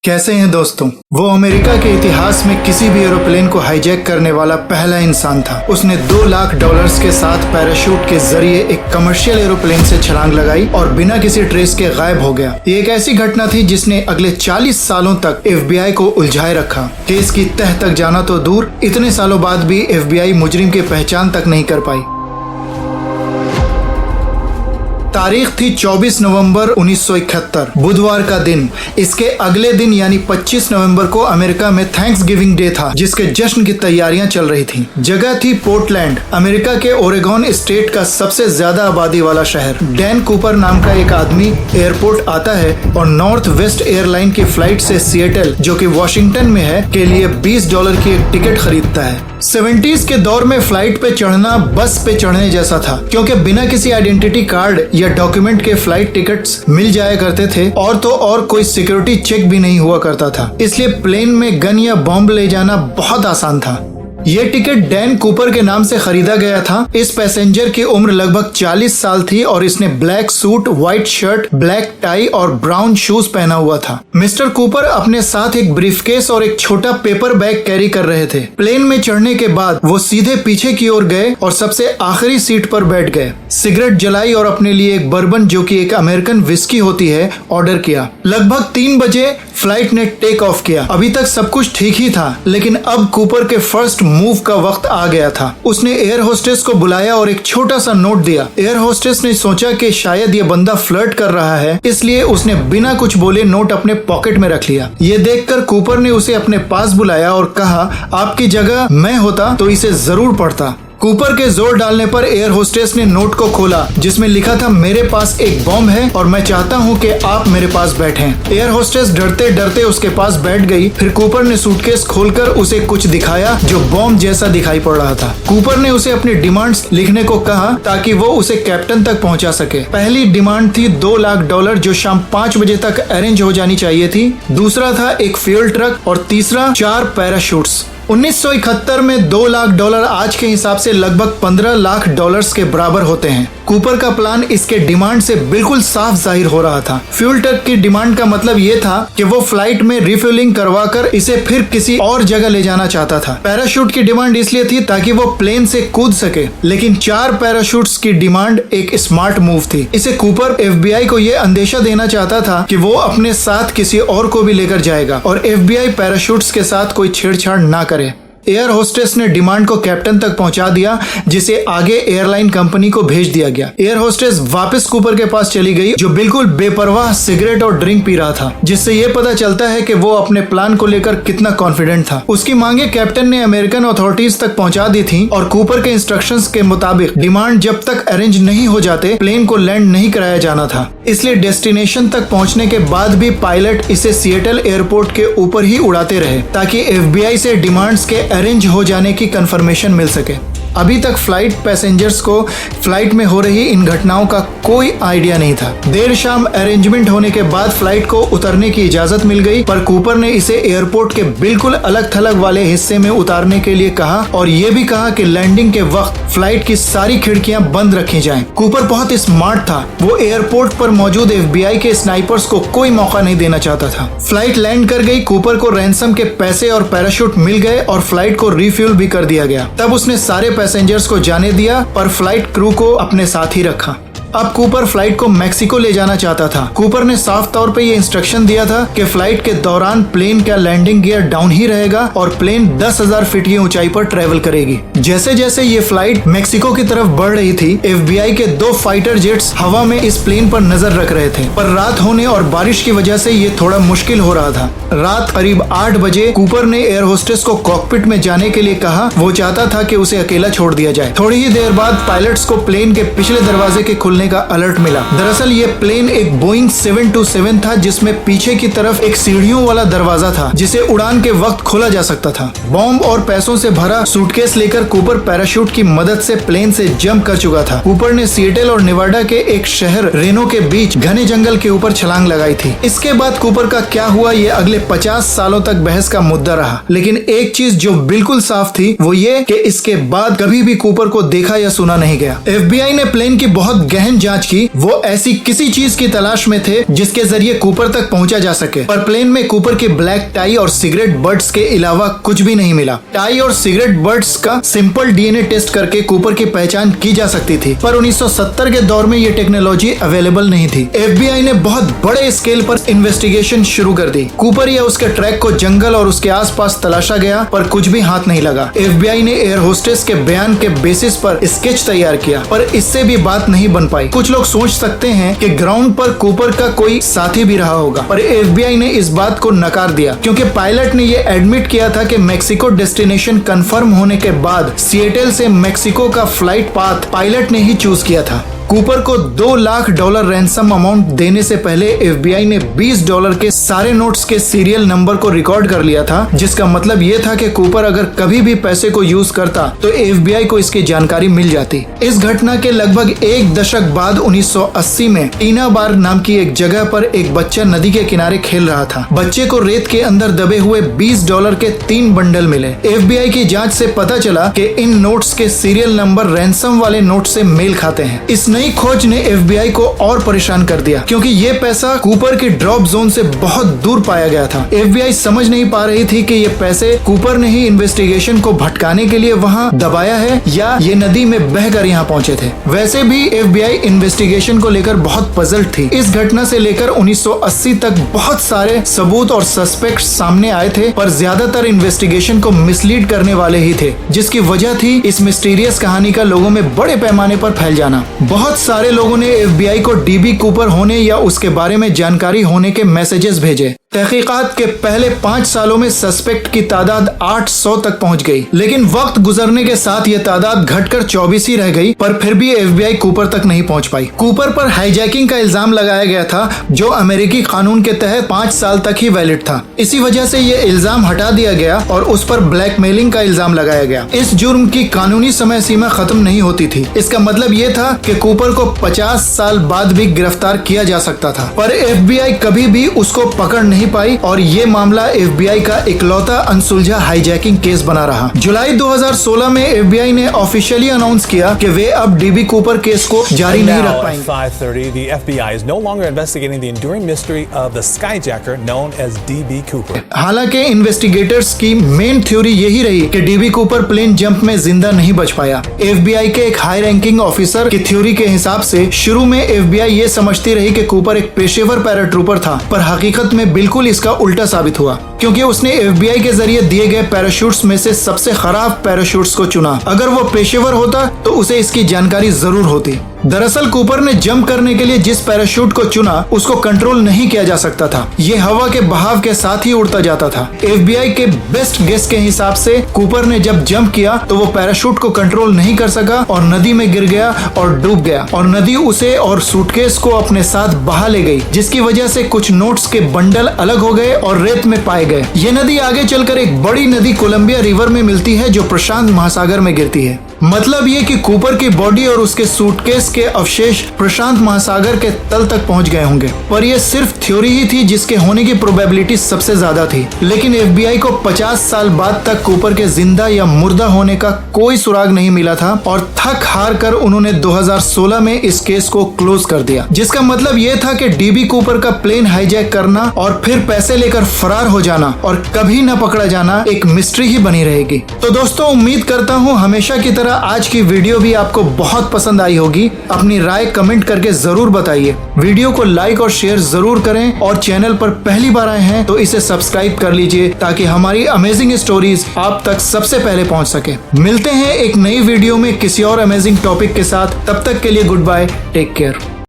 कैसे हैं दोस्तों। वो अमेरिका के इतिहास में किसी भी एरोप्लेन को हाईजैक करने वाला पहला इंसान था। उसने $2 लाख के साथ पैराशूट के जरिए एक कमर्शियल एरोप्लेन से छलांग लगाई और बिना किसी ट्रेस के गायब हो गया। ये एक ऐसी घटना थी जिसने अगले 40 सालों तक FBI को उलझाए रखा। केस की तह तक जाना तो दूर, इतने सालों बाद भी FBI मुजरिम की पहचान तक नहीं कर पाई। तारीख थी 24 नवंबर 1971, बुधवार का दिन। इसके अगले दिन यानी 25 नवंबर को अमेरिका में थैंक्स गिविंग डे था, जिसके जश्न की तैयारियां चल रही थी। जगह थी पोर्टलैंड, अमेरिका के ओरेगोन स्टेट का सबसे ज्यादा आबादी वाला शहर। डैन कूपर नाम का एक आदमी एयरपोर्ट आता है और नॉर्थ वेस्ट एयरलाइन की फ्लाइट से सिएटल, जो कि वॉशिंगटन में है, के लिए $20 की एक टिकट खरीदता है। 70s के दौर में फ्लाइट पे चढ़ना बस पे चढ़ने जैसा था, क्योंकि बिना किसी आइडेंटिटी कार्ड या डॉक्यूमेंट के फ्लाइट टिकट्स मिल जाया करते थे और तो और कोई सिक्योरिटी चेक भी नहीं हुआ करता था। इसलिए प्लेन में गन या बॉम्ब ले जाना बहुत आसान था। ये टिकट डैन कूपर के नाम से खरीदा गया था। इस पैसेंजर की उम्र लगभग 40 साल थी और इसने black suit, white shirt, black tie और ब्राउन शूज पहना हुआ था। मिस्टर कूपर अपने साथ एक ब्रीफकेस और एक छोटा पेपर बैग कैरी कर रहे थे। प्लेन में चढ़ने के बाद वो सीधे पीछे की ओर गए और सबसे आखिरी सीट पर बैठ गए। सिगरेट जलाई और अपने लिए एक बर्बन, जो कि एक अमेरिकन विस्की होती है, ऑर्डर किया। लगभग 3 बजे फ्लाइट ने टेक ऑफ किया। अभी तक सब कुछ ठीक ही था, लेकिन अब कूपर के फर्स्ट मूव का वक्त आ गया था। उसने एयर होस्टेस को बुलाया और एक छोटा सा नोट दिया। एयर होस्टेस ने सोचा कि शायद ये बंदा फ्लर्ट कर रहा है, इसलिए उसने बिना कुछ बोले नोट अपने पॉकेट में रख लिया। ये देखकर कूपर ने उसे अपने पास बुलाया और कहा, आपकी जगह मैं होता तो इसे जरूर पढ़ता। कूपर के जोर डालने पर एयर होस्टेस ने नोट को खोला, जिसमें लिखा था, मेरे पास एक बॉम्ब है और मैं चाहता हूँ कि आप मेरे पास बैठें। एयर होस्टेस डरते डरते उसके पास बैठ गई। फिर कूपर ने सूटकेस खोलकर उसे कुछ दिखाया जो बॉम्ब जैसा दिखाई पड़ रहा था। कूपर ने उसे अपनी डिमांड्स लिखने को कहा ताकि वो उसे कैप्टन तक पहुँचा सके। पहली डिमांड थी $2 लाख, जो शाम 5 बजे तक अरेंज हो जानी चाहिए थी। दूसरा था एक फ्यूल ट्रक और तीसरा 4 पैराशूट्स। 1971 में $2 लाख आज के हिसाब से लगभग $15 लाख के बराबर होते हैं। कूपर का प्लान इसके डिमांड से बिल्कुल साफ जाहिर हो रहा था। फ्यूल ट्रक की डिमांड का मतलब ये था कि वो फ्लाइट में रिफ्यूलिंग करवाकर इसे फिर किसी और जगह ले जाना चाहता था। पैराशूट की डिमांड इसलिए थी ताकि वो प्लेन से कूद सके, लेकिन 4 पैराशूट्स की डिमांड एक स्मार्ट मूव थी। इसे कूपर FBI को ये अंदेशा देना चाहता था कि वो अपने साथ किसी और को भी लेकर जाएगा और FBI पैराशूट्स के साथ कोई छेड़छाड़ ना करे। एयर होस्टेस ने डिमांड को कैप्टन तक पहुंचा दिया, जिसे आगे एयरलाइन कंपनी को भेज दिया गया। एयर होस्टेस वापस कूपर के पास चली गई, जो बिल्कुल बेपरवाह सिगरेट और ड्रिंक पी रहा था, जिससे ये पता चलता है कि वो अपने प्लान को लेकर कितना कॉन्फिडेंट था। उसकी मांगे कैप्टन ने अमेरिकन अथॉरिटीज तक पहुंचा दी थी और कूपर के इंस्ट्रक्शंस के मुताबिक डिमांड जब तक अरेंज नहीं हो जाते प्लेन को लैंड नहीं कराया जाना था। इसलिए डेस्टिनेशन तक पहुंचने के बाद भी पायलट इसे सिएटल एयरपोर्ट के ऊपर ही उड़ाते रहे, ताकि FBI से डिमांड्स के अरेंज हो जाने की कंफर्मेशन मिल सके। अभी तक फ्लाइट पैसेंजर्स को फ्लाइट में हो रही इन घटनाओं का कोई आइडिया नहीं था। देर शाम अरेंजमेंट होने के बाद फ्लाइट को उतरने की इजाजत मिल गई, पर कूपर ने इसे एयरपोर्ट के बिल्कुल अलग थलग वाले हिस्से में उतारने के लिए कहा और ये भी कहा कि लैंडिंग के वक्त फ्लाइट की सारी खिड़कियां बंद रखी जाएं। कूपर बहुत स्मार्ट था। वो एयरपोर्ट पर मौजूद FBI के स्नाइपर्स को कोई मौका नहीं देना चाहता था। फ्लाइट लैंड कर गई। कूपर को रैंसम के पैसे और पैराशूट मिल गए और फ्लाइट को रिफ्यूल भी कर दिया गया। तब उसने सारे पैसेंजर्स को जाने दिया, पर फ्लाइट क्रू को अपने साथ ही रखा। अब कूपर फ्लाइट को मैक्सिको ले जाना चाहता था। कूपर ने साफ तौर पे ये इंस्ट्रक्शन दिया था कि फ्लाइट के दौरान प्लेन का लैंडिंग गियर डाउन ही रहेगा और प्लेन 10,000 फीट की ऊंचाई पर ट्रेवल करेगी। जैसे जैसे ये फ्लाइट मैक्सिको की तरफ बढ़ रही थी, FBI के 2 फाइटर जेट्स हवा में इस प्लेन पर नजर रख रहे थे, पर रात होने और बारिश की वजह से ये थोड़ा मुश्किल हो रहा था। रात करीब 8 बजे कूपर ने एयर होस्टेस को कॉकपिट में जाने के लिए कहा। वो चाहता था कि उसे अकेला छोड़ दिया जाए। थोड़ी ही देर बाद पायलट्स को प्लेन के पिछले दरवाजे के खुलने का अलर्ट मिला। दरअसल ये प्लेन एक बोइंग 727 था, जिसमें पीछे की तरफ एक सीढ़ियों वाला दरवाजा था, जिसे उड़ान के वक्त खोला जा सकता था। बॉम्ब और पैसों से भरा सूटकेस लेकर कूपर पैराशूट की मदद से प्लेन से जंप कर चुका था। कूपर ने सिएटल और नेवाडा के एक शहर रेनो के बीच घने जंगल के ऊपर छलांग लगाई थी। इसके बाद कूपर का क्या हुआ, ये अगले 50 सालों तक बहस का मुद्दा रहा, लेकिन एक चीज जो बिल्कुल साफ थी वो ये कि इसके बाद कभी भी कूपर को देखा या सुना नहीं गया। FBI ने प्लेन की बहुत गहन गहन जांच की, वो ऐसी किसी चीज की तलाश में थे जिसके जरिए कूपर तक पहुंचा जा सके, पर प्लेन में कूपर की ब्लैक टाई और सिगरेट बर्ड्स के अलावा कुछ भी नहीं मिला। टाई और सिगरेट बर्ड्स का सिंपल डीएनए टेस्ट करके कूपर की पहचान की जा सकती थी, पर 1970 के दौर में ये टेक्नोलॉजी अवेलेबल नहीं थी। एफबीआई ने बहुत बड़े स्केल पर इन्वेस्टिगेशन शुरू कर दी। कूपर या उसके ट्रैक को जंगल और उसके आसपास तलाशा गया, पर कुछ भी हाथ नहीं लगा। एफबीआई ने एयर होस्टेस के बयान के बेसिस पर स्केच तैयार किया, पर इससे भी बात नहीं बन पाई। कुछ लोग सोच सकते हैं कि ग्राउंड पर कूपर का कोई साथी भी रहा होगा, पर एफबीआई ने इस बात को नकार दिया, क्योंकि पायलट ने ये एडमिट किया था कि मेक्सिको डेस्टिनेशन कंफर्म होने के बाद सिएटल से मेक्सिको का फ्लाइट पाथ पायलट ने ही चूज किया था। कूपर को $2 लाख रैंसम अमाउंट देने से पहले एफबीआई ने $20 के सारे नोट्स के सीरियल नंबर को रिकॉर्ड कर लिया था, जिसका मतलब ये था कि कूपर अगर कभी भी पैसे को यूज करता तो एफबीआई को इसकी जानकारी मिल जाती। इस घटना के लगभग एक दशक बाद 1980 में टीना बार नाम की एक जगह पर एक बच्चा नदी के किनारे खेल रहा था। बच्चे को रेत के अंदर दबे हुए $20 के 3 बंडल मिले। एफबीआई की जाँच से पता चला कि इन नोट्स के सीरियल नंबर रैंसम वाले नोट से मेल खाते हैं। इस नई खोज ने एफबीआई को और परेशान कर दिया, क्योंकि ये पैसा कूपर की ड्रॉप जोन से बहुत दूर पाया गया था। एफबीआई समझ नहीं पा रही थी कि ये पैसे कूपर ने ही इन्वेस्टिगेशन को भटकाने के लिए वहाँ दबाया है या ये नदी में बहकर यहाँ पहुँचे थे। वैसे भी एफबीआई इन्वेस्टिगेशन को लेकर बहुत पजल्ड थी। इस घटना से लेकर 1980 तक बहुत सारे सबूत और सस्पेक्ट सामने आए थे, पर ज्यादातर इन्वेस्टिगेशन को मिसलीड करने वाले ही थे, जिसकी वजह थी इस मिस्टीरियस कहानी का लोगों में बड़े पैमाने पर फैल जाना। बहुत सारे लोगों ने एफबीआई को डीबी कूपर होने या उसके बारे में जानकारी होने के मैसेजेस भेजे। तहकीकात के पहले 5 सालों में सस्पेक्ट की तादाद 800 तक पहुंच गई, लेकिन वक्त गुजरने के साथ ये तादाद घटकर 24 ही रह गई, पर फिर भी एफबीआई कूपर तक नहीं पहुंच पाई। कूपर पर हाईजैकिंग का इल्जाम लगाया गया था, जो अमेरिकी कानून के तहत 5 साल तक ही वैलिड था। इसी वजह से ये इल्जाम हटा दिया गया और उस पर ब्लैकमेलिंग का इल्जाम लगाया गया। इस जुर्म की कानूनी समय सीमा खत्म नहीं होती थी। इसका मतलब ये था कि कूपर को 50 साल बाद भी गिरफ्तार किया जा सकता था, पर एफबीआई कभी भी उसको पकड़ नहीं पाई और ये मामला एफबीआई का इकलौता अनसुलझा हाईजैकिंग केस बना रहा। जुलाई 2016 में एफबीआई ने ऑफिशियली अनाउंस किया कि वे अब डीबी कूपर केस को जारी नहीं रख पाएंगे। 5:30, the FBI is no longer investigating the enduring mystery of the skyjacker known as DB Cooper. हालांकि इन्वेस्टिगेटर्स की मेन थ्योरी यही रही कि डीबी कूपर प्लेन जंप में जिंदा नहीं बच पाया। एफबीआई के एक हाई रैंकिंग ऑफिसर की थ्योरी के हिसाब से शुरू में एफबीआई ये समझती रही कि कूपर एक पेशेवर पैराट्रूपर था, पर हकीकत में बिल्कुल इसका उल्टा साबित हुआ, क्योंकि उसने एफबीआई के जरिए दिए गए पैराशूट्स में से सबसे खराब पैराशूट्स को चुना। अगर वो पेशेवर होता तो उसे इसकी जानकारी जरूर होती। दरअसल कूपर ने जंप करने के लिए जिस पैराशूट को चुना उसको कंट्रोल नहीं किया जा सकता था। ये हवा के बहाव के साथ ही उड़ता जाता था। एफबीआई के बेस्ट गेस के हिसाब से कूपर ने जब जंप किया तो वो पैराशूट को कंट्रोल नहीं कर सका और नदी में गिर गया और डूब गया, और नदी उसे और सूटकेस को अपने साथ बहा ले गई, जिसकी वजह से कुछ नोट्स के बंडल अलग हो गए और रेत में पाए गए। ये नदी आगे चलकर एक बड़ी नदी कोलंबिया रिवर में मिलती है, जो प्रशांत महासागर में गिरती है। मतलब ये कि कूपर की बॉडी और उसके सूटकेस के अवशेष प्रशांत महासागर के तल तक पहुंच गए होंगे, पर यह सिर्फ थ्योरी ही थी जिसके होने की प्रोबेबिलिटी सबसे ज्यादा थी। लेकिन एफबीआई को 50 साल बाद तक कूपर के जिंदा या मुर्दा होने का कोई सुराग नहीं मिला था, और थक हार कर उन्होंने 2016 में इस केस को क्लोज कर दिया, जिसका मतलब ये था कि डीबी कूपर का प्लेन हाईजैक करना और फिर पैसे लेकर फरार हो जाना और कभी न पकड़ा जाना एक मिस्ट्री ही बनी रहेगी। तो दोस्तों, उम्मीद करता हूँ हमेशा की तरह आज की वीडियो भी आपको बहुत पसंद आई होगी। अपनी राय कमेंट करके जरूर बताइए। वीडियो को लाइक और शेयर जरूर करें, और चैनल पर पहली बार आए हैं तो इसे सब्सक्राइब कर लीजिए, ताकि हमारी अमेजिंग स्टोरीज आप तक सबसे पहले पहुंच सके। मिलते हैं एक नई वीडियो में किसी और अमेजिंग टॉपिक के साथ। तब तक के लिए गुड बाय, टेक केयर।